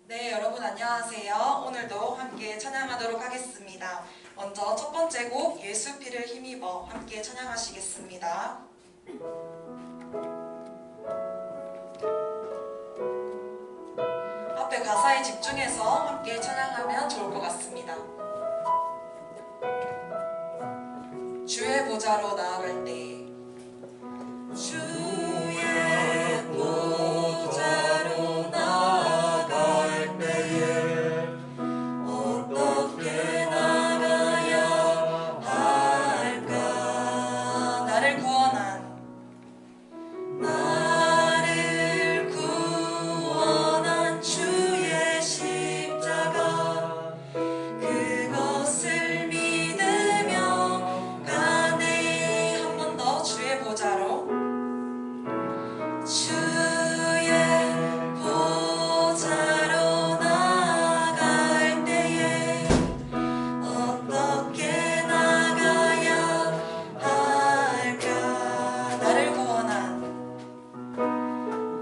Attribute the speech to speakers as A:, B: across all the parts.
A: 네, 여러분 안녕하세요. 오늘도 함께 찬양하도록 하겠습니다. 먼저 첫 번째 곡 예수 피를 힘입어 함께 찬양하시겠습니다. 앞에 가사에 집중해서 함께 찬양하면 좋을 것 같습니다. 주의 보좌로 나아갈 때 주의 보좌로 나아갈 때에 어떻게 나가야 할까? 나를 구원한 주의 십자가 그것을 믿으며 가네. 한 번 더 주의 보좌로 주의 보좌로 나아갈 때에 어떻게 나가야 할까?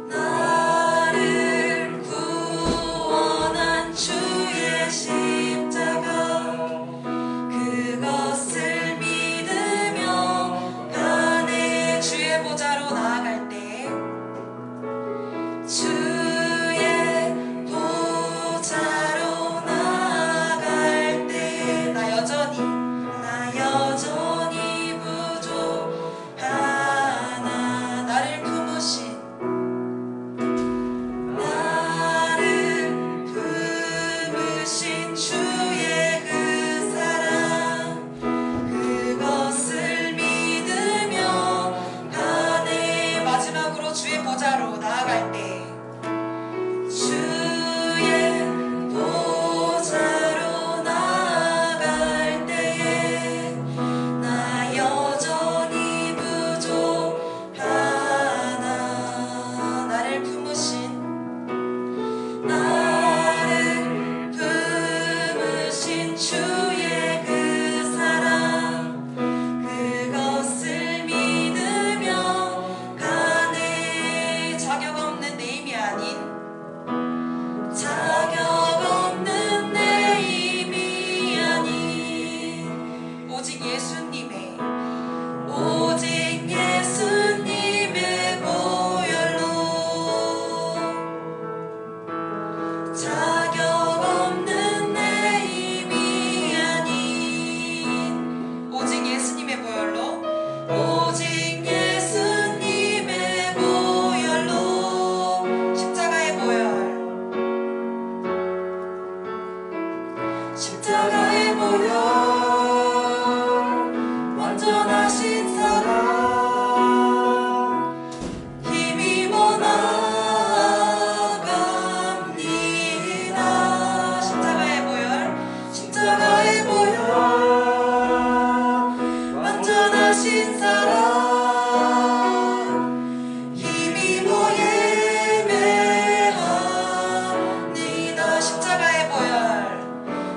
A: 나를 구원한 주의 십자가 그것을 믿으며 가네. 주의 보좌로 나아갈 때 주의 보좌로 나아갈 때에 나 여전히 부족하나. 나를 품으신 주의 그 사랑 그것을 믿으며 가네. 마지막으로 주의 보좌로 나아갈 때 주의 보좌로 나아갈 때에 나 여전히 부족하나. 나를 품으신 주의 그 사랑 그것을 믿으며 가네. 자격 없는 내 힘이 아닌 오직 예수님의 보혈로 자격 없는 내 힘이 아닌 오직 예수님의 보혈로 십자가의 보혈 완전하신 사랑 힘입어 나갑니다. 십자가의 보혈 완전하신 사랑 힘입어 예배합니다.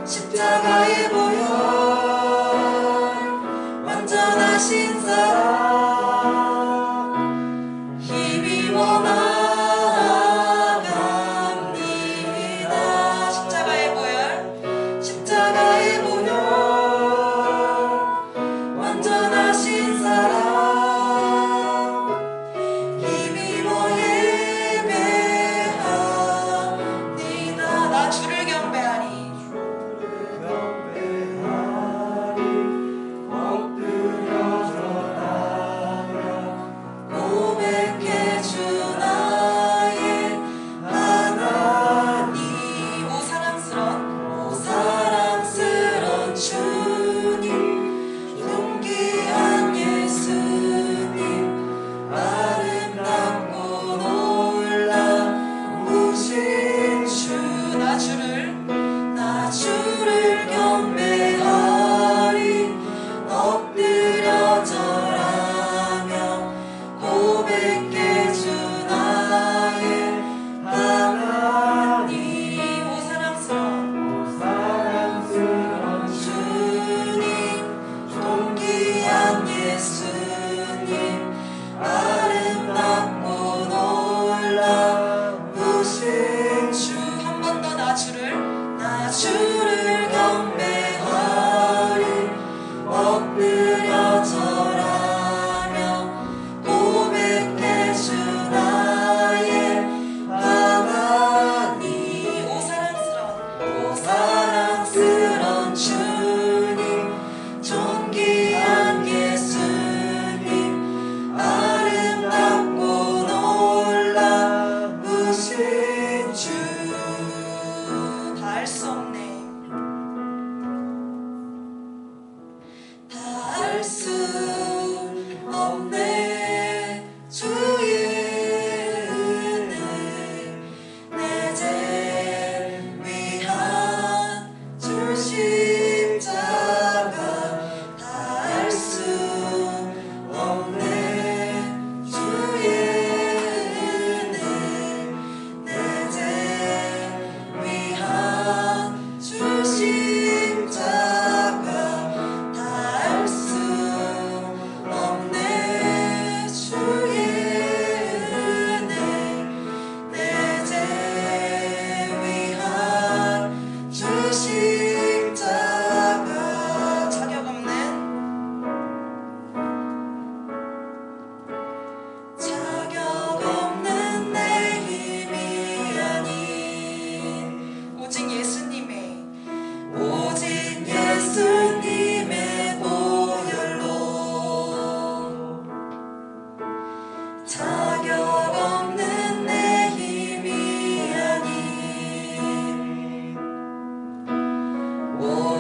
A: 십자가의 보혈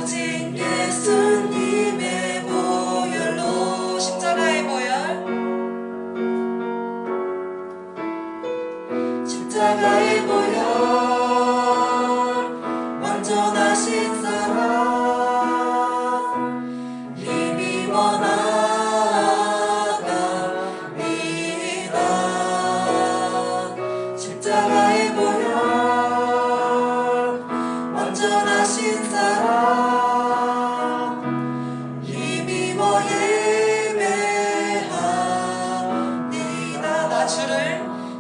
A: 오직 예수님의 보혈로 십자가의 보혈 십자가의 보혈 완전하신 사랑 힘입어 나아갑니다. 십자가의 보혈 완전하신 사랑 힘입어 예배합니다.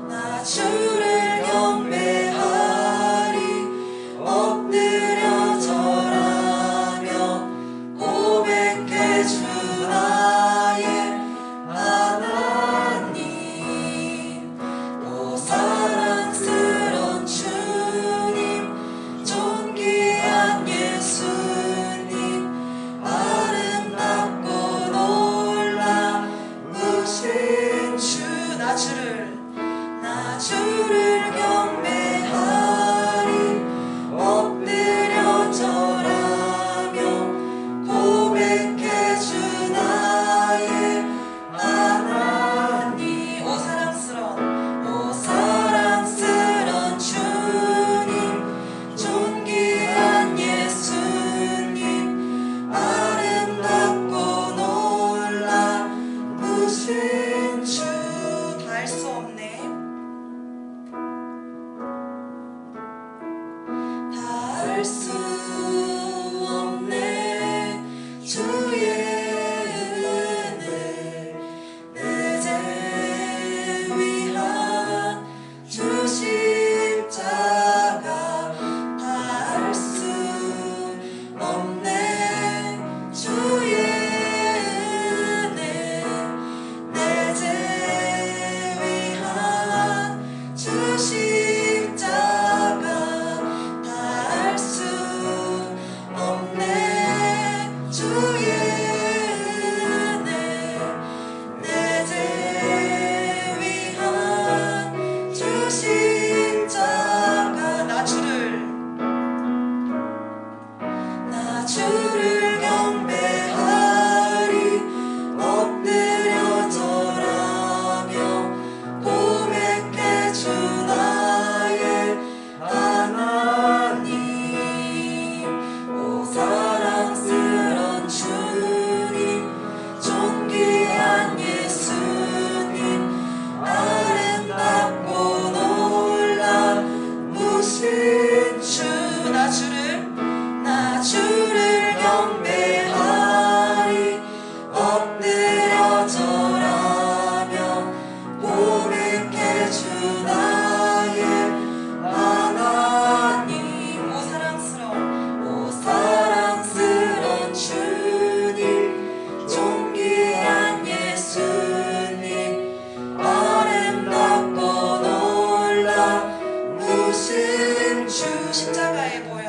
A: 나 주를 경배하리 엎드려 절하며 고백해 주 나의 하나님. 오 사랑스런 주님 존귀한 예수님 아름답고 놀라우신 주. 나 주를 경배하리 엎드려 절하며 고백해 주 나의 하나님. 오 사랑스런 주님 존귀한 예수님 아름답고 놀라우신 주. 다 할 수 없네. 다 할 수 없네. 주의 은혜 내 죄 위한 주 십자가. 다 할 수 없네. 주의 은혜 내 죄 위한 주 십자가. 다 할 수 없네. 주의 은혜 내 죄 위한 주 십자가. 나 주를 경배하리 엎드려 절하며 고백해 주 나의 하나님. 오 사랑스런 주님 존귀한 예수님 아름답고 놀라우신 주. 나 주를 경배하리 엎드려 절하며 고백해 주 나의 하나님. 오 사랑스런 주님 존귀한 예수님 아름답고 놀라우신 주. 십자가의 보혈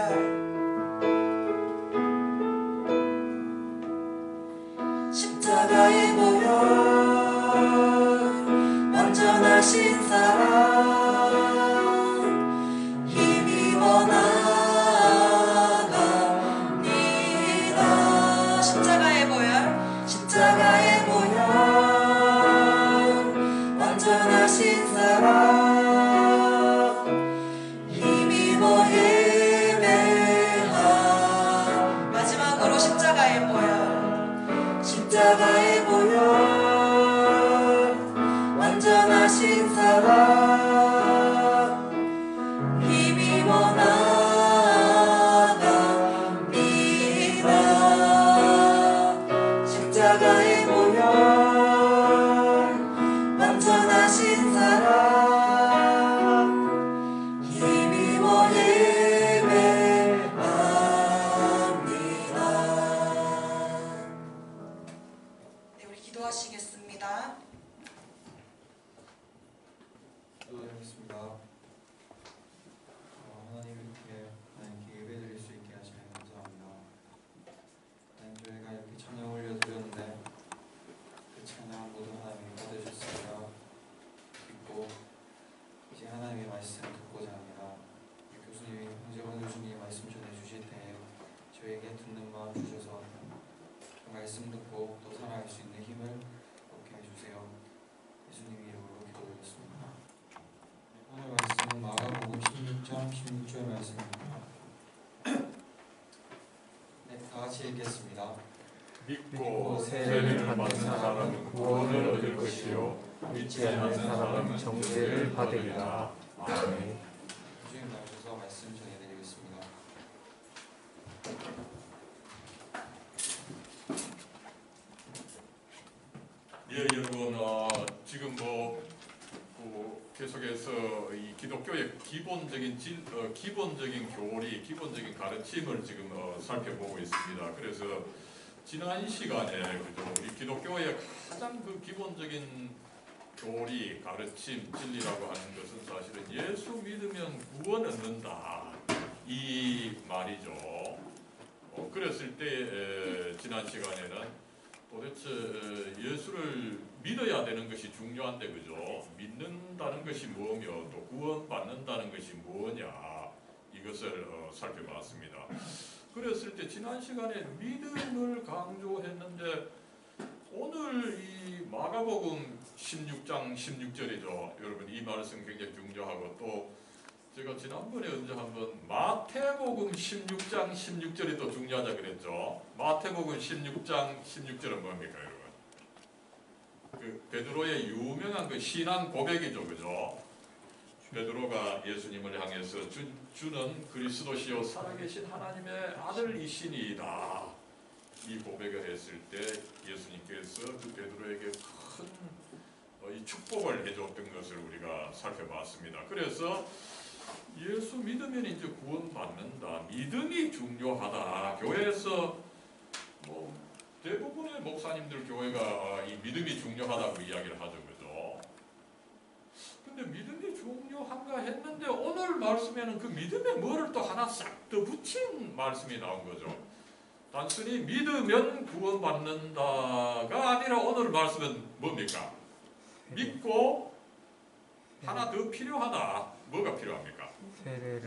A: 십자가의 보혈 완전하신 사랑 힘입어 나아갑니다. 십자가의 보혈 완전하신 사랑 힘입어 예배하. 마지막으로 십자가의 보혈 완전하신 사랑 힘입어 나아갑니다. 십자가의 보혈 완전하신 사랑 힘입어 예배합니다. 네, 우리 기도하시겠습니다.
B: 말씀 듣고 또 살아갈 수 있는 힘을 얻게 해주세요. 예수님 이름으로 기도드렸습니다. 오늘 말씀은 마가복음 16장 16절 말씀입니다. 네, 다 같이 읽겠습니다.
C: 믿고 세례를 받는 사람은 구원을 얻을 것이요 믿지 않는 사람은 정죄를 받으리라. 아멘.
B: 주님 나오셔서 말씀 전해드리겠습니다.
C: 예, 여러분, 지금 계속해서 이 기독교의 기본적인 교리, 기본적인 가르침을 지금 살펴보고 있습니다. 그래서 지난 시간에 우리 기독교의 가장 기본적인 교리, 가르침, 진리라고 하는 것은 사실은 예수 믿으면 구원 얻는다 이 말이죠. 그랬을 때 지난 시간에는 도대체 예수를 믿어야 되는 것이 중요한데 그죠? 믿는다는 것이 뭐며 또 구원받는다는 것이 뭐냐 이것을 살펴봤습니다. 그랬을 때 지난 시간에 믿음을 강조했는데 오늘 이 마가복음 16장 16절이죠. 여러분 이 말씀 굉장히 중요하고 또 제가 지난번에 언제 한번 마태복음 16장 16절이 또 중요하다 그랬죠. 마태복음 16장 16절은 뭡니까 여러분? 그 베드로의 유명한 그 신앙 고백이죠. 그죠? 베드로가 예수님을 향해서 주는 그리스도시요 살아계신 하나님의 아들이시니이다 이 고백을 했을 때 예수님께서 그 베드로에게 큰 이 축복을 해줬던 것을 우리가 살펴봤습니다. 그래서 예수 믿으면 이제 구원받는다. 믿음이 중요하다. 교회에서 대부분의 목사님들 교회가 이 믿음이 중요하다고 이야기를 하죠. 그죠? 근데 믿음이 중요한가 했는데 오늘 말씀에는 그 믿음에 뭐를 또 하나 싹 더 붙인 말씀이 나온 거죠. 단순히 믿으면 구원받는다가 아니라 오늘 말씀은 뭡니까? 믿고 하나 더 필요하다. 뭐가 필요합니까?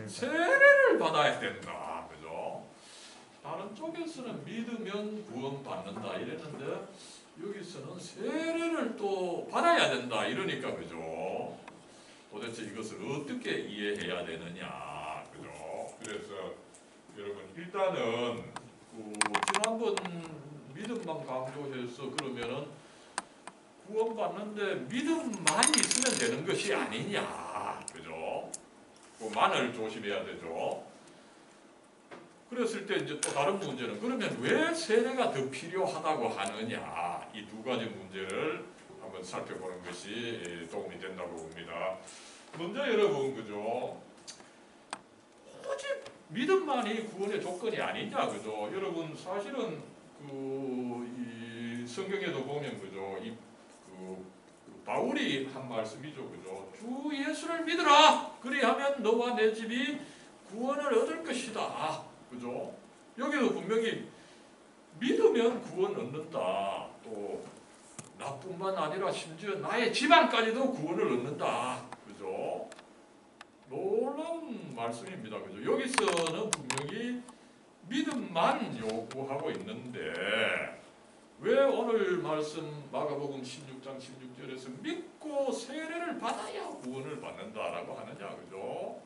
C: 세례를 받아야 된다. 그죠? 다른 쪽에서는 믿으면 구원받는다 이랬는데 여기서는 세례를 또 받아야 된다 이러니까 그죠? 도대체 이것을 어떻게 이해해야 되느냐. 그죠? 그래서 여러분 일단은 지난번 믿음만 강조해서 그러면은 구원받는데 믿음만 있으면 되는 것이 아니냐. 그죠? 만을 조심해야 되죠. 그랬을 때 이제 또 다른 문제는 그러면 왜 세례가 더 필요하다고 하느냐. 이 두 가지 문제를 한번 살펴보는 것이 도움이 된다고 봅니다. 먼저 여러분 그죠? 오직 믿음만이 구원의 조건이 아니냐. 그죠? 여러분 사실은 이 성경에도 보면 그죠? 바울이 한 말씀이죠. 그죠? 주 예수를 믿으라. 그리하면 너와 내 집이 구원을 얻을 것이다. 그죠? 여기도 분명히 믿으면 구원 얻는다. 또 나뿐만 아니라 심지어 나의 집안까지도 구원을 얻는다. 그죠? 놀라운 말씀입니다. 그죠? 여기서는 분명히 믿음만 요구하고 있는데 왜 오늘 말씀 마가복음 16장 16절에서 믿고 세례를 받아야 구원을 받는다라고 하느냐. 그죠?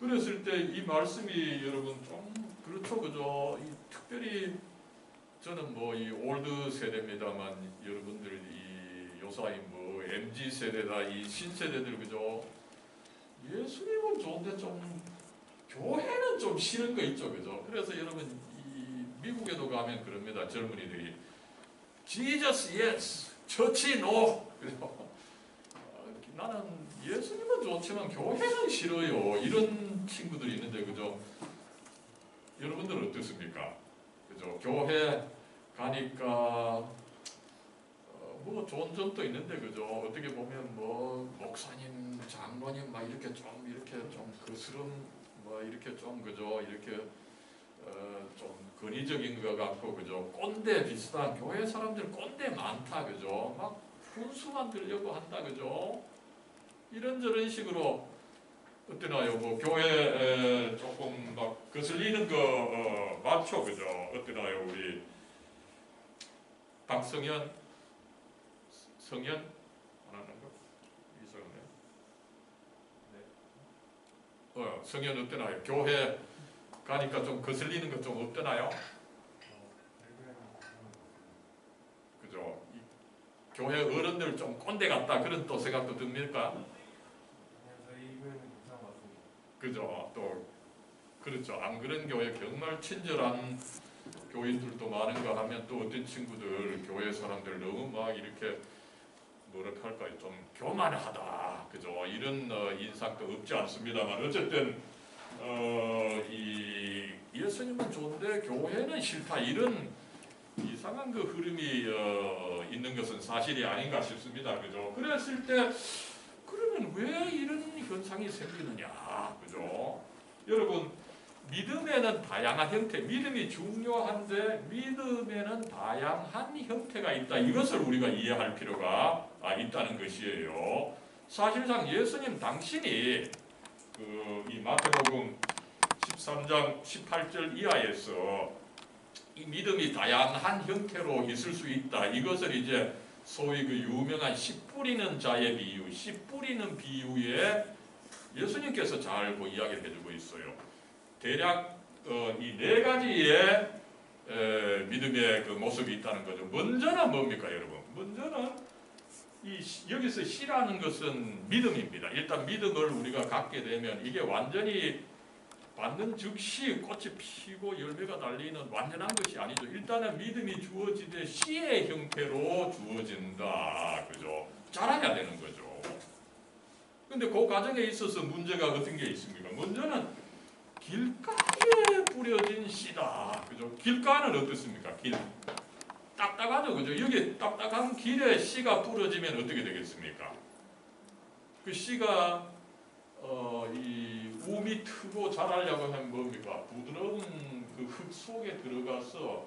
C: 그랬을 때 이 말씀이 여러분 좀 그렇죠. 그죠? 특별히 저는 이 올드 세대입니다만 여러분들 이 요사이 MZ 세대다 이 신세대들 그죠? 예수님은 좋은데 좀 교회는 좀 싫은 거 있죠. 그죠? 그래서 여러분 미국에도 가면 그럽니다. 젊은이들이 Jesus yes, church no. 나는 예수님은 좋지만 교회는 싫어요. 이런 친구들이 있는데 그죠? 여러분들은 어떻습니까? 그죠? 교회 가니까 좋은 점도 있는데 그죠? 어떻게 보면 목사님, 장로님 막 이렇게 좀 거스름 이렇게 좀 그죠? 이렇게 좀 권위적인 것 같고 그죠? 꼰대 비슷한 교회 사람들 꼰대 많다 그죠? 막 훈수만 들려고 한다 그죠? 이런저런 식으로 어떠나요? 교회 조금 막 거슬리는 거 많죠, 그죠? 어떠나요, 우리 박성현, 성현 안 하는 거 이상하네. 네. 성현 어떠나요? 교회 가니까 좀 거슬리는 거 좀 없더나요? 그죠? 교회 어른들 좀 꼰대 같다 그런 또 생각도 듭니까? 그죠? 또 그렇죠. 안 그런 교회 정말 친절한 교인들도 많은가 하면 또 어떤 친구들 교회 사람들 너무 막 이렇게 뭐라 할까요? 좀 교만하다. 그죠? 이런 인상도 없지 않습니다만 어쨌든 이 예수님은 좋은데 교회는 싫다. 이런 이상한 그 흐름이 있는 것은 사실이 아닌가 싶습니다. 그죠? 그랬을 때 그러면 왜 이런 현상이 생기느냐? 그죠? 여러분 믿음에는 다양한 형태, 믿음이 중요한데 믿음에는 다양한 형태가 있다. 이것을 우리가 이해할 필요가 있다는 것이에요. 사실상 예수님 당신이 이 마태복음 13장 18절 이하에서 이 믿음이 다양한 형태로 있을 수 있다. 이것을 이제 소위 그 유명한 씨 뿌리는 자의 비유, 씨 뿌리는 비유에 예수님께서 잘 이야기를 해주고 있어요. 대략 이 네 가지의 믿음의 그 모습이 있다는 거죠. 먼저는 뭡니까, 여러분? 먼저는 여기서 씨라는 것은 믿음입니다. 일단 믿음을 우리가 갖게 되면 이게 완전히 받는 즉시 꽃이 피고 열매가 달리는 완전한 것이 아니죠. 일단은 믿음이 주어지되 씨의 형태로 주어진다. 그죠? 자라야 되는 거죠. 근데 그 과정에 있어서 문제가 어떤 게 있습니까? 먼저는 길가에 뿌려진 씨다. 그죠? 길가는 어떻습니까? 길. 딱딱하죠. 그죠? 여기 딱딱한 길에 씨가 뿌려지면 어떻게 되겠습니까? 그 씨가 이 우미 트고 자라려고 하면 뭡니까? 부드러운 그 흙 속에 들어가서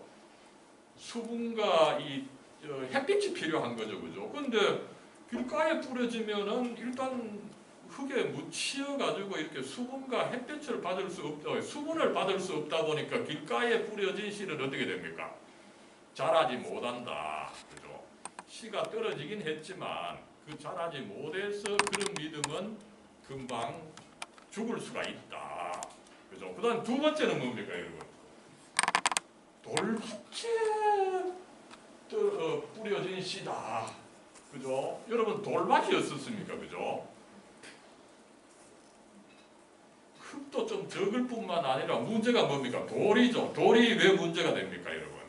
C: 수분과 이 햇빛이 필요한 거죠. 그죠? 근데 길가에 뿌려지면은 일단 흙에 묻혀 가지고 이렇게 수분과 햇빛을 받을 수 없다. 수분을 받을 수 없다 보니까 길가에 뿌려진 씨는 어떻게 됩니까? 자라지 못한다. 그죠? 씨가 떨어지긴 했지만 그 자라지 못해서 그런 믿음은 금방 죽을 수가 있다. 그죠? 그 다음 두 번째는 뭡니까, 여러분? 돌밭에 뿌려진 씨다. 그죠? 여러분, 돌밭이 어떻습니까? 그죠? 흙도 좀 적을 뿐만 아니라 문제가 뭡니까? 돌이죠. 돌이 왜 문제가 됩니까, 여러분?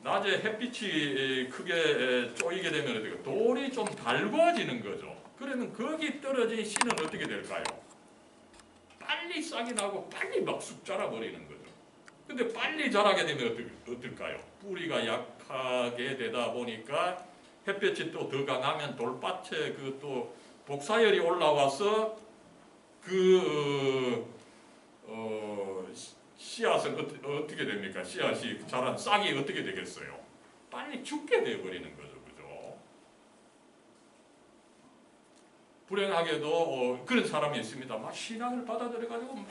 C: 낮에 햇빛이 크게 쪼이게 되면 어떻게 돌이 좀 달궈지는 거죠. 그러면 거기 떨어진 씨는 어떻게 될까요? 빨리 싹이 나고 빨리 막 쑥 자라버리는 거죠. 근데 빨리 자라게 되면 어떨까요? 뿌리가 약하게 되다 보니까 햇볕이 또 더 강하면 돌밭에 그 또 복사열이 올라와서 씨앗은 어떻게 됩니까? 씨앗이 자란 싹이 어떻게 되겠어요? 빨리 죽게 되어버리는 거죠. 그죠? 불행하게도 그런 사람이 있습니다. 막 신앙을 받아들여가지고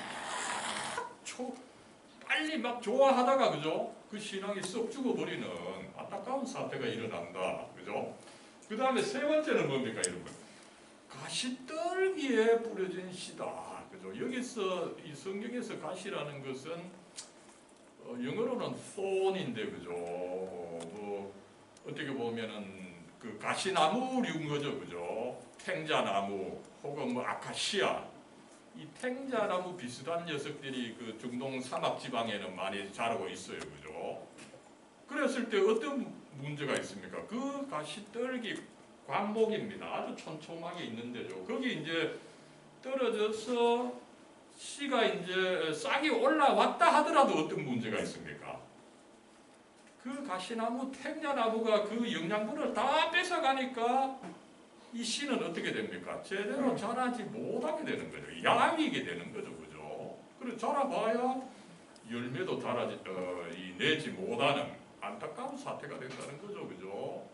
C: 빨리 막 좋아하다가 그죠? 그 신앙이 썩 죽어버리는 안타까운 사태가 일어난다. 그죠? 그 다음에 세 번째는 뭡니까, 여러분? 가시떨기에 뿌려진 씨다. 그죠? 여기서 이 성경에서 가시라는 것은 영어로는 thorn인데 그죠? 어떻게 보면은 그 가시나무류인 거죠. 그죠? 탱자나무 혹은 아카시아. 이 탱자나무 비슷한 녀석들이 그 중동 사막 지방에는 많이 자라고 있어요. 그죠? 그랬을 때 어떤 문제가 있습니까? 그 가시떨기 관목입니다. 아주 촘촘하게 있는 데죠. 거기 이제 떨어져서 씨가 이제 싹이 올라왔다 하더라도 어떤 문제가 있습니까? 그 가시나무, 탱자나무가 그 영양분을 다 뺏어가니까 이 씨는 어떻게 됩니까? 제대로 자라지 못하게 되는 거죠. 야위게 되는 거죠. 그죠? 그리고 자라봐야 열매도 내지 못하는 안타까운 사태가 된다는 거죠. 그죠?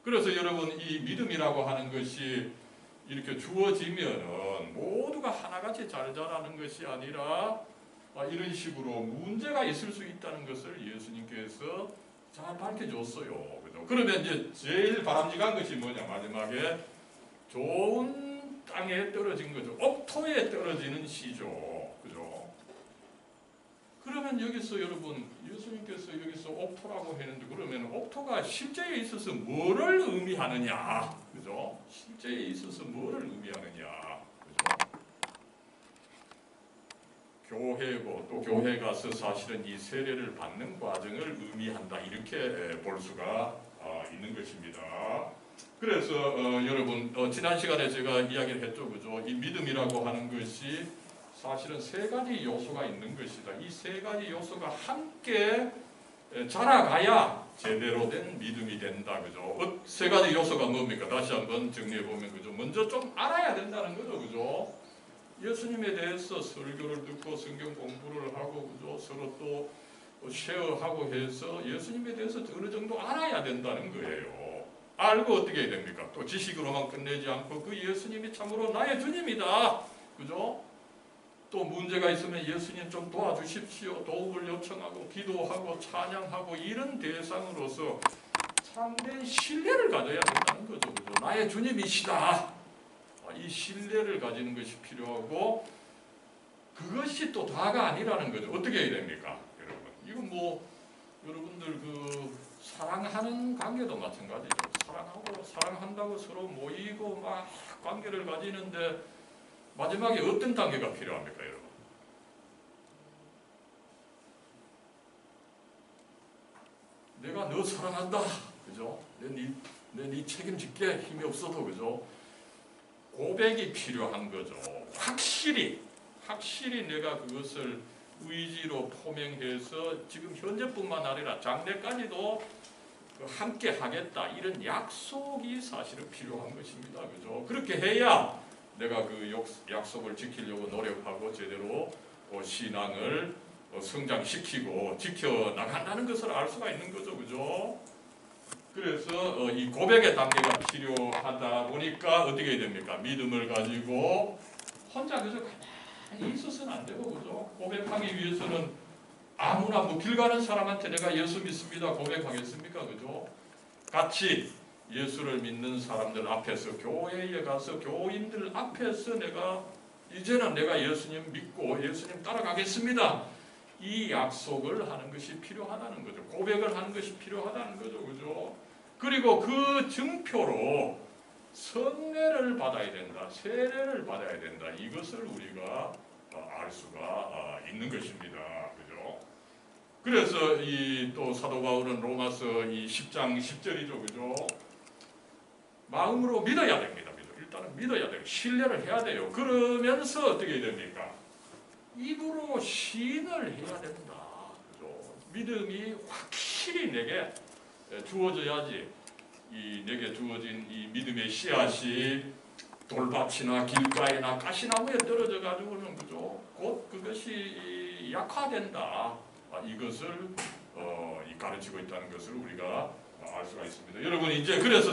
C: 그래서 여러분 이 믿음이라고 하는 것이 이렇게 주어지면은 모두가 하나같이 잘 자라는 것이 아니라 이런 식으로 문제가 있을 수 있다는 것을 예수님께서 잘 밝혀줬어요. 그죠? 그러면 이제 제일 바람직한 것이 뭐냐? 마지막에 좋은 땅에 떨어진 거죠. 옥토에 떨어지는 씨죠. 그죠? 그러면 여기서 여러분 예수님께서 여기서 옥토라고 했는데 그러면 옥토가 실제에 있어서 뭐를 의미하느냐? 그죠? 실제에 있어서 뭐를 의미하느냐? 그죠? 교회고 또 교회 가서 사실은 이 세례를 받는 과정을 의미한다 이렇게 볼 수가 있는 것입니다. 그래서 여러분 지난 시간에 제가 이야기를 했죠, 그죠? 이 믿음이라고 하는 것이 사실은 세 가지 요소가 있는 것이다. 이 세 가지 요소가 함께 자라가야 제대로 된 믿음이 된다, 그죠? 세 가지 요소가 뭡니까? 다시 한번 정리해 보면, 그죠? 먼저 좀 알아야 된다는 거죠, 그죠? 예수님에 대해서 설교를 듣고 성경 공부를 하고, 그죠? 서로 또 쉐어하고 해서 예수님에 대해서 어느 정도 알아야 된다는 거예요. 알고 어떻게 해야 됩니까? 또 지식으로만 끝내지 않고 그 예수님이 참으로 나의 주님이다, 그죠? 또 문제가 있으면 예수님 좀 도와주십시오. 도움을 요청하고 기도하고 찬양하고 이런 대상으로서 참된 신뢰를 가져야 된다는 거죠, 그죠? 나의 주님이시다. 이 신뢰를 가지는 것이 필요하고 그것이 또 다가 아니라는 거죠. 어떻게 해야 됩니까, 여러분? 이건 뭐 여러분들 그 사랑하는 관계도 마찬가지죠. 사랑한다고 서로 모이고 막 관계를 가지는데 마지막에 어떤 단계가 필요합니까, 여러분? 내가 너 사랑한다, 그죠? 내 책임질게 힘이 없어도, 그죠? 고백이 필요한 거죠. 확실히 내가 그것을 의지로 포명해서 지금 현재뿐만 아니라 장래까지도 함께 하겠다 이런 약속이 사실은 필요한 것입니다, 그죠? 그렇게 해야 내가 그 약속을 지키려고 노력하고 제대로 신앙을 성장시키고 지켜나간다는 것을 알 수가 있는 거죠, 그죠? 그래서 이 고백의 단계가 필요하다 보니까 어떻게 해야 됩니까? 믿음을 가지고 혼자 그저 가만히 있어서는 안 되고, 그죠? 고백하기 위해서는 아무나 뭐 길 가는 사람한테 내가 예수 믿습니다 고백하겠습니까, 그죠? 같이 예수를 믿는 사람들 앞에서 교회에 가서 교인들 앞에서 이제는 내가 예수님 믿고 예수님 따라가겠습니다. 이 약속을 하는 것이 필요하다는 거죠. 고백을 하는 것이 필요하다는 거죠, 그죠? 그리고 그 증표로 성례를 받아야 된다, 세례를 받아야 된다. 이것을 우리가 알 수가 있는 것입니다, 그죠? 그래서 이 또 사도 바울은 로마서 이 10장 10절이죠, 그죠? 마음으로 믿어야 됩니다. 일단은 믿어야 돼요. 신뢰를 해야 돼요. 그러면서 어떻게 해야 됩니까? 입으로 시인을 해야 된다, 그죠? 믿음이 확실히 내게 주어져야지 내게 주어진 이 믿음의 씨앗이 돌밭이나 길가에나 가시나무에 떨어져 가지고는, 그죠? 곧 그것이 약화된다. 이것을 가르치고 있다는 것을 우리가 알 수가 있습니다. 여러분 이제 그래서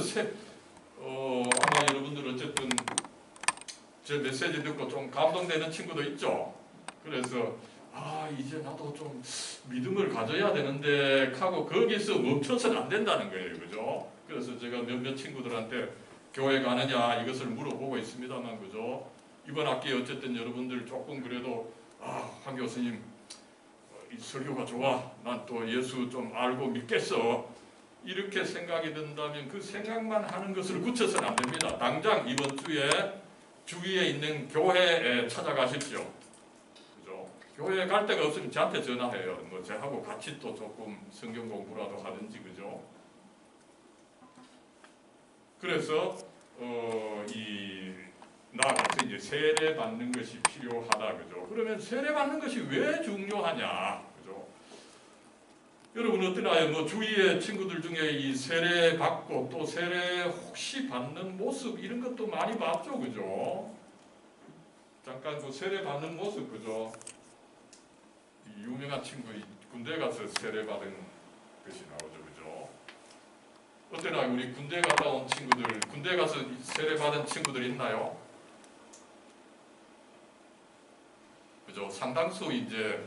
C: 아마 여러분들 어쨌든 제 메시지 듣고 좀 감동되는 친구도 있죠. 그래서 이제 나도 좀 믿음을 가져야 되는데 하고 거기서 멈춰서는 안 된다는 거예요, 그죠? 그래서 제가 몇몇 친구들한테 교회 가느냐 이것을 물어보고 있습니다만, 그죠? 이번 학기에 어쨌든 여러분들 조금 그래도 황 교수님 이 설교가 좋아, 난 또 예수 좀 알고 믿겠어, 이렇게 생각이 든다면 그 생각만 하는 것을 굳혀서는 안 됩니다. 당장 이번 주에 주위에 있는 교회에 찾아가십시오, 그죠? 교회에 갈 데가 없으면 저한테 전화해요. 뭐 저하고 같이 또 조금 성경 공부라도 하든지, 그죠? 그래서 나아가서 이제 세례 받는 것이 필요하다, 그죠? 그러면 세례 받는 것이 왜 중요하냐, 그죠? 여러분 어떠나요? 뭐 주위의 친구들 중에 이 세례 받고 또 세례 혹시 받는 모습 이런 것도 많이 봤죠, 그죠? 잠깐 그 세례 받는 모습, 그죠? 이 유명한 친구 군대 가서 세례 받은 것이 나오죠, 그죠? 어때나 우리 군대 갔다 온 친구들, 군대 가서 세례 받은 친구들 있나요? 그죠? 상당수 이제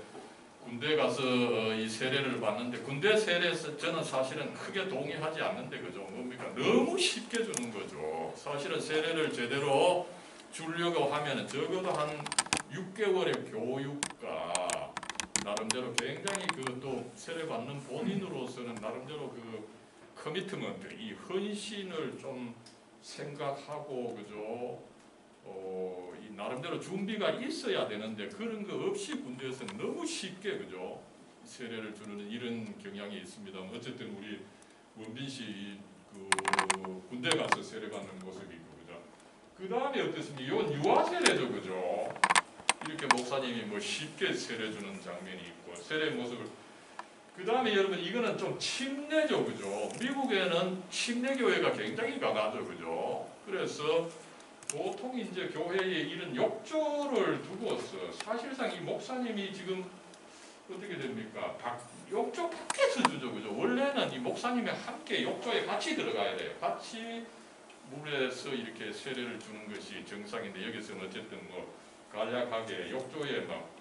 C: 군대 가서 이 세례를 받는데 군대 세례에서 저는 사실은 크게 동의하지 않는데 그죠? 뭡니까? 너무 쉽게 주는 거죠. 사실은 세례를 제대로 주려고 하면 적어도 한 6개월의 교육과 나름대로 굉장히 그 또 세례 받는 본인으로서는 나름대로 그 커미트먼트, 이 헌신을 좀 생각하고 그죠? 이 나름대로 준비가 있어야 되는데 그런 거 없이 군대에서는 너무 쉽게 그죠? 세례를 주는 이런 경향이 있습니다. 어쨌든 우리 원빈 씨 그 군대 가서 세례 받는 모습이고 그죠? 그 다음에 어떻습니까? 이건 유아 세례죠, 그죠? 이렇게 목사님이 뭐 쉽게 세례 주는 장면이 있고 세례 모습을 그 다음에 여러분 이거는 좀 침례죠, 그죠? 미국에는 침례 교회가 굉장히 강하죠, 그죠? 그래서 보통 이제 교회에 이런 욕조를 두고서 사실상 이 목사님이 지금 어떻게 됩니까? 욕조 밖에서 주죠, 그죠? 원래는 이 목사님이 함께 욕조에 같이 들어가야 돼요. 같이 물에서 이렇게 세례를 주는 것이 정상인데 여기서는 어쨌든 뭐 간략하게 욕조에 막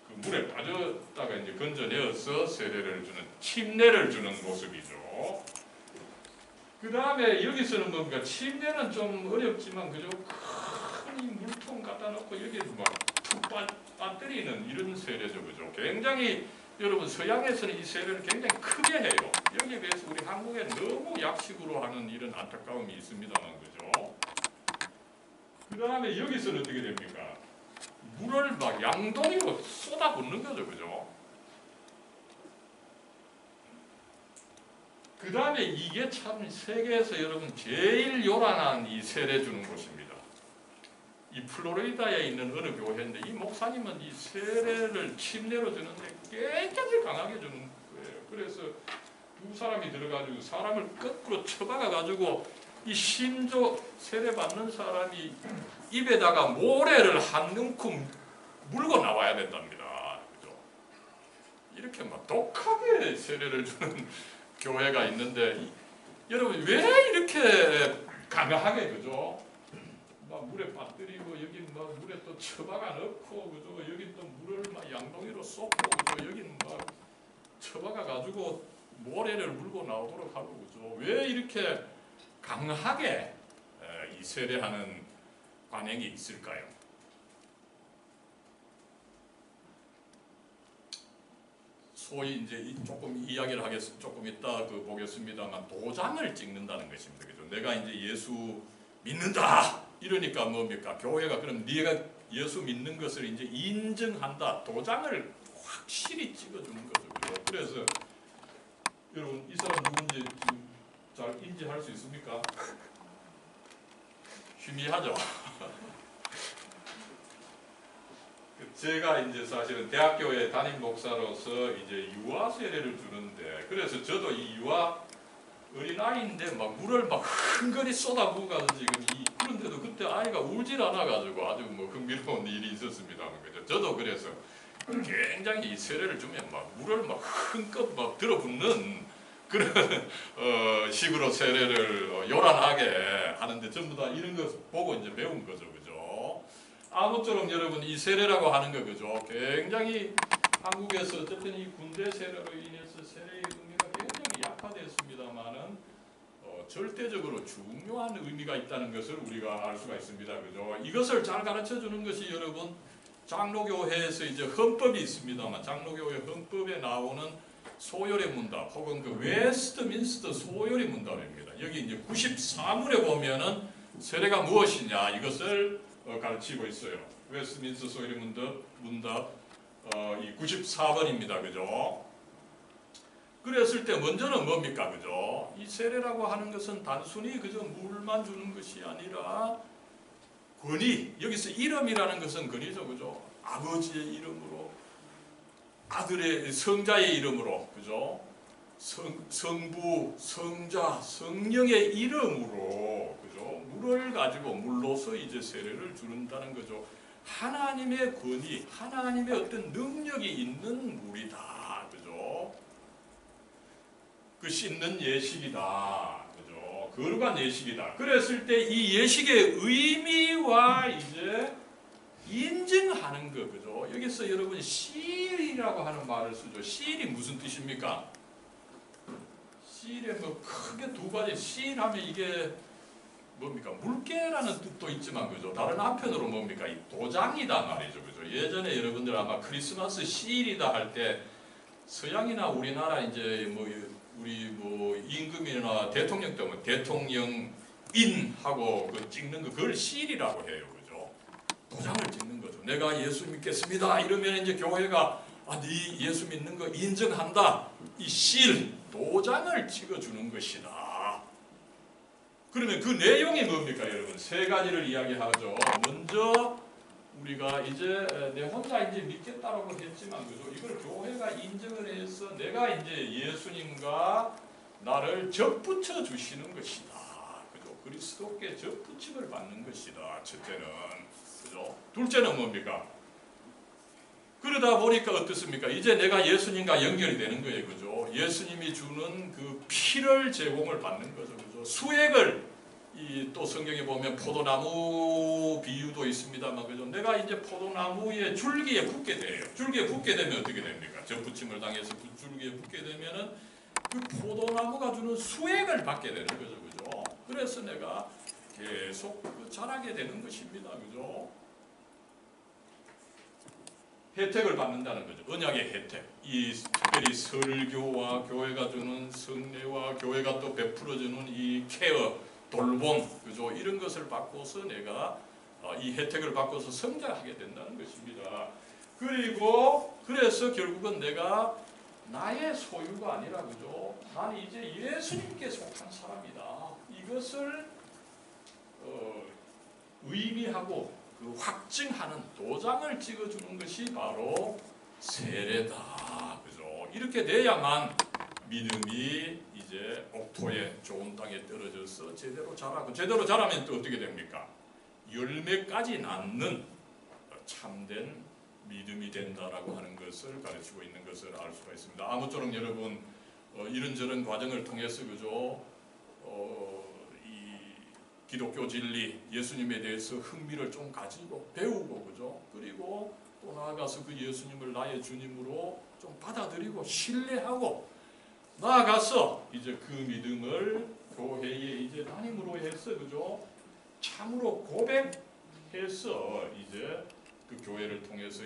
C: 그 물에 빠졌다가 이제 건져내어서 세례를 주는 침례를 주는 모습이죠. 그 다음에 여기서는 뭔가 침례는 좀 어렵지만 그죠? 큰 이 물통 갖다 놓고 여기에 막툭 빠뜨리는 이런 세례죠, 그죠? 굉장히 여러분 서양에서는 이 세례를 굉장히 크게 해요. 여기에 비해서 우리 한국에 너무 약식으로 하는 이런 안타까움이 있습니다만 그죠? 그 다음에 여기서는 어떻게 됩니까? 물을 막 양동이로 쏟아붓는 거죠, 그죠? 그 다음에 이게 참 세계에서 여러분 제일 요란한 이 세례 주는 곳입니다. 이 플로리다에 있는 어느 교회인데 이 목사님은 이 세례를 침례로 주는데 굉장히 강하게 주는 거예요. 그래서 두 사람이 들어가지고 사람을 거꾸로 쳐박아가지고 이 신조 세례 받는 사람이 입에다가 모래를 한 움큼 물고 나와야 된답니다. 그죠? 이렇게 막 독하게 세례를 주는 교회가 있는데 여러분 왜 이렇게 강하게 그죠? 막 물에 빠뜨리고 여기 막 물에 또 처박아 넣고 그죠? 여기 또 물을 막 양동이로 쏟고 그죠? 여기는 막 처박아 가지고 모래를 물고 나오도록 하고 그죠? 왜 이렇게 강하게 이 세례하는 관행이 있을까요? 소위 이제 조금 이야기를 조금 이따 보겠습니다만 도장을 찍는다는 것입니다. 그죠? 내가 이제 예수 믿는다 이러니까 뭡니까? 교회가 그럼 네가 예수 믿는 것을 이제 인정한다. 도장을 확실히 찍어주는 거죠. 그죠? 그래서 여러분 이 사람 누군지 잘 인지할 수 있습니까? 희미하죠. 제가 이제 사실은 대학교에 담임 목사로서 이제 유아 세례를 주는데 그래서 저도 이 유아 어린아이인데 막 물을 막 흥건히 쏟아부어가지고 지금 그런데도 그때 아이가 울질 않아가지고 아주 뭐 흥미로운 일이 있었습니다만 그죠. 저도 그래서 굉장히 이 세례를 주면 막 물을 막 흥껏 막 들어붓는 그런 식으로 세례를 요란하게 하는데 전부 다 이런 거 보고 이제 배운 거죠, 그죠? 아무쪼록 여러분 이 세례라고 하는 거 그죠? 굉장히 한국에서 어쨌든 이 군대 세례로 인해서 세례의 의미가 굉장히 약화됐습니다만은 절대적으로 중요한 의미가 있다는 것을 우리가 알 수가 있습니다, 그죠? 이것을 잘 가르쳐 주는 것이 여러분 장로교회에서 이제 헌법이 있습니다만 장로교회 헌법에 나오는 소요리 문답 혹은 그 웨스트민스터 소요리 문답입니다. 여기 이제 94문에 보면은 세례가 무엇이냐 이것을 가르치고 있어요. 웨스트민스터 소요리 문답 이 94번입니다. 그죠? 그랬을 때 먼저는 뭡니까? 그죠? 이 세례라고 하는 것은 단순히 그저 물만 주는 것이 아니라 권위, 여기서 이름이라는 것은 권위죠. 그죠? 아버지의 이름으로 아들의 성자의 이름으로 그죠? 성부, 성자, 성령의 이름으로 그죠? 물을 가지고 물로서 이제 세례를 주는다는 거죠. 하나님의 권위, 하나님의 어떤 능력이 있는 물이다. 그죠? 그 씻는 예식이다. 그죠? 거룩한 예식이다. 그랬을 때 이 예식의 의미와 이제 인증하는 거, 그죠? 여기서 여러분 시일이라고 하는 말을 쓰죠. 시일이 무슨 뜻입니까? 시일에 뭐 크게 두 가지. 시일하면 이게 뭡니까? 물개라는 뜻도 있지만, 그죠? 다른 한편으로 뭡니까? 이 도장이다 말이죠, 그죠? 예전에 여러분들 아마 크리스마스 시일이다 할 때 서양이나 우리나라 이제 뭐 우리 뭐 임금이나 대통령 때문에 대통령인하고 그 찍는 거 그걸 시일이라고 해요, 그죠? 도장을 찍는 거죠. 내가 예수 믿겠습니다. 이러면 이제 교회가 네 예수 믿는 거 인정한다. 이 실, 도장을 찍어주는 것이다. 그러면 그 내용이 뭡니까, 여러분? 세 가지를 이야기하죠. 먼저 우리가 이제 내 혼자 이제 믿겠다라고 했지만, 그죠? 이걸 교회가 인정을 해서 내가 이제 예수님과 나를 접붙여 주시는 것이다. 그죠? 그리스도께 접붙임을 받는 것이다. 첫째는, 그죠? 둘째는 뭡니까? 그러다 보니까 어떻습니까? 이제 내가 예수님과 연결이 되는 거예요, 그죠? 예수님이 주는 그 피를 제공을 받는 거죠, 그죠? 수액을 또 성경에 보면 포도나무 비유도 있습니다만, 그죠? 내가 이제 포도나무의 줄기에 붙게 돼요. 줄기에 붙게 되면 어떻게 됩니까? 접붙임을 당해서 그 줄기에 붙게 되면은 그 포도나무가 주는 수액을 받게 되는 거죠, 그죠? 그래서 내가 계속 자라게 되는 것입니다, 그죠? 혜택을 받는다는 거죠. 언약의 혜택. 이 특별히 설교와 교회가 주는 성례와 교회가 또 베풀어주는 이 케어, 돌봄, 그죠? 이런 것을 받고서 내가 이 혜택을 받고서 성장하게 된다는 것입니다. 그리고 그래서 결국은 내가 나의 소유가 아니라, 그죠? 난 이제 예수님께 속한 사람이다. 이것을 의미하고 그 확증하는 도장을 찍어주는 것이 바로 세례다. 그죠? 이렇게 돼야만 믿음이 이제 옥토에 좋은 땅에 떨어져서 제대로 자라고, 제대로 자라면 또 어떻게 됩니까? 열매까지 낳는 참된 믿음이 된다라고 하는 것을 가르치고 있는 것을 알 수가 있습니다. 아무쪼록 여러분 이런저런 과정을 통해서, 그죠? 이 기독교 진리, 예수님에 대해서 흥미를 좀 가지고 배우고, 그죠? 그리고 또 나아가서 그 예수님을 나의 주님으로 좀 받아들이고 신뢰하고 나아가서 이제 그 믿음을 교회에 이제 담임으로 해서, 그죠? 참으로 고백해서 이제 그 교회를 통해서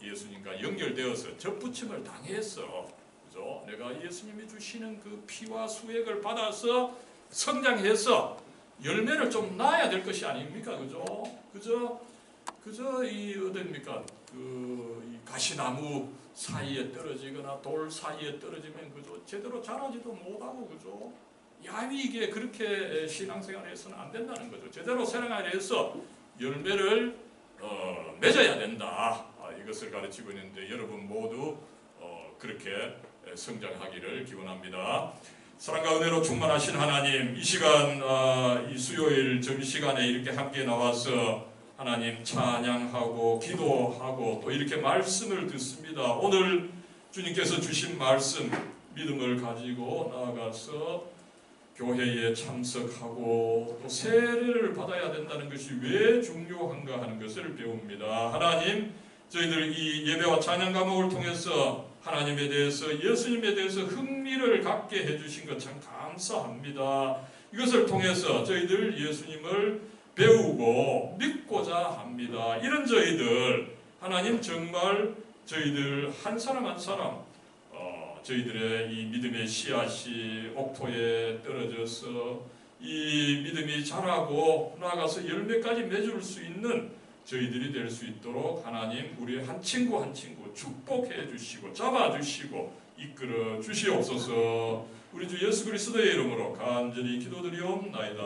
C: 예수님과 연결되어서 접붙임을 당해서, 그죠? 내가 예수님이 주시는 그 피와 수액을 받아서 성장해서 열매를 좀 낳아야 될 것이 아닙니까, 그죠? 그저 이 어딥니까? 이 가시나무 사이에 떨어지거나 돌 사이에 떨어지면, 그죠? 제대로 자라지도 못하고, 그죠? 야위게 그렇게 신앙생활해서는 안 된다는 거죠. 제대로 생활해서 열매를 맺어야 된다. 이것을 가르치고 있는데 여러분 모두 그렇게 성장하기를 기원합니다. 사랑과 은혜로 충만하신 하나님, 이 시간 이 수요일 점심시간에 이렇게 함께 나와서 하나님 찬양하고 기도하고 또 이렇게 말씀을 듣습니다. 오늘 주님께서 주신 말씀, 믿음을 가지고 나아가서 교회에 참석하고 또 세례를 받아야 된다는 것이 왜 중요한가 하는 것을 배웁니다. 하나님, 저희들 이 예배와 찬양 과목을 통해서 하나님에 대해서, 예수님에 대해서 흥미를 갖게 해주신 것 참 감사합니다. 이것을 통해서 저희들 예수님을 배우고 믿고자 합니다. 이런 저희들, 하나님 정말 저희들 한 사람 한 사람 저희들의 이 믿음의 씨앗이 옥토에 떨어져서 이 믿음이 자라고 나아가서 열매까지 맺을 수 있는 저희들이 될 수 있도록 하나님 우리 한 친구 한 친구 축복해 주시고 잡아주시고 이끌어 주시옵소서. 우리 주 예수 그리스도의 이름으로 간절히 기도드리옵나이다.